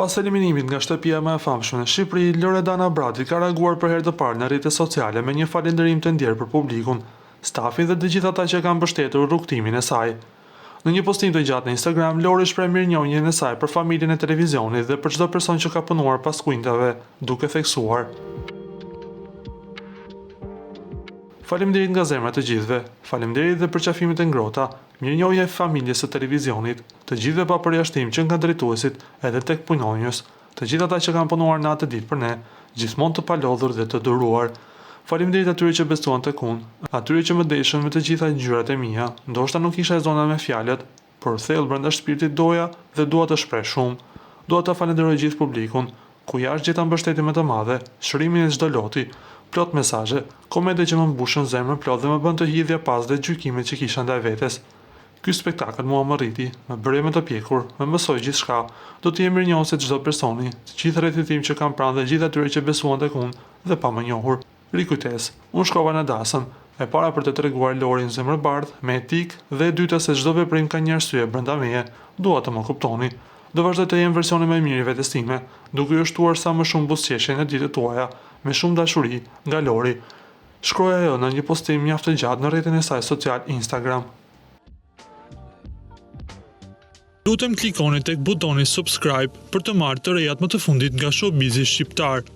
Pas eliminimit nga shtëpia më e famshme në Shqipëri, Loredana Brati ka reaguar për herë të parë në rrjetet sociale me një falënderim të ndjerë për publikun, stafin dhe të gjithë ata që kanë mbështetur rrugtimin e saj. Në një postim të gjatë në Instagram, Lori shpreh mirënjohjen e saj për familjen e televizionit dhe për çdo person që ka punuar pas kuintave, duke theksuar: "Faleminderit nga zemra të gjithëve, faleminderit dhe për qafimet e ngrohta, mirënjohje familjes së televizionit, të gjithëve pa përjashtim që nga drejtuesit edhe tek punonjës, të gjithë ata që kanë punuar natë ditë për ne, gjithmonë të palodhur dhe të duruar. Faleminderit atyre që besuan tek unë, atyre që më deshën me të gjitha ngjyrat e mia, ndoshta nuk isha e zona me fjalët, por thellë brenda shpirtit doja dhe dua të shpreh shumë. Dua të falenderoj gjithë publikun, ku jashtë gjeta mbështetje më të madhe, shërimin e çdo loti, plot mesazhe, komente që më mbushën zemrën plot dhe më bën të hidhja pas dhe gjykimet që kisha ndaj vetes. Ky spektakël mua më rriti, më bëri më të pjekur, më mësoi gjithçka. Do të jem mirënjohës se çdo personi, të gjithë rrethin tim që kanë pranë dhe gjithë atyre që besuan tek unë dhe pa më njohur. Rikujtes, unë shkova në dasëm, e para për të treguar Lorin zemërbardh, me etik, dhe e dyta se çdo veprim ka një arsye brenda meje, dua të më kuptoni. Do vazhdoj të jem versioni më i mirë i vetes time, duke ju shtuar sa më shumë buzëqeshje në ditët tuaja, me shumë dashuri nga Lori. Shkroi ajo në një postim mjaft të gjatë në rrjetin e saj social Instagram. Lutem klikoni tek butoni subscribe për të marrë të rejat më të fundit nga showbizi shqiptar.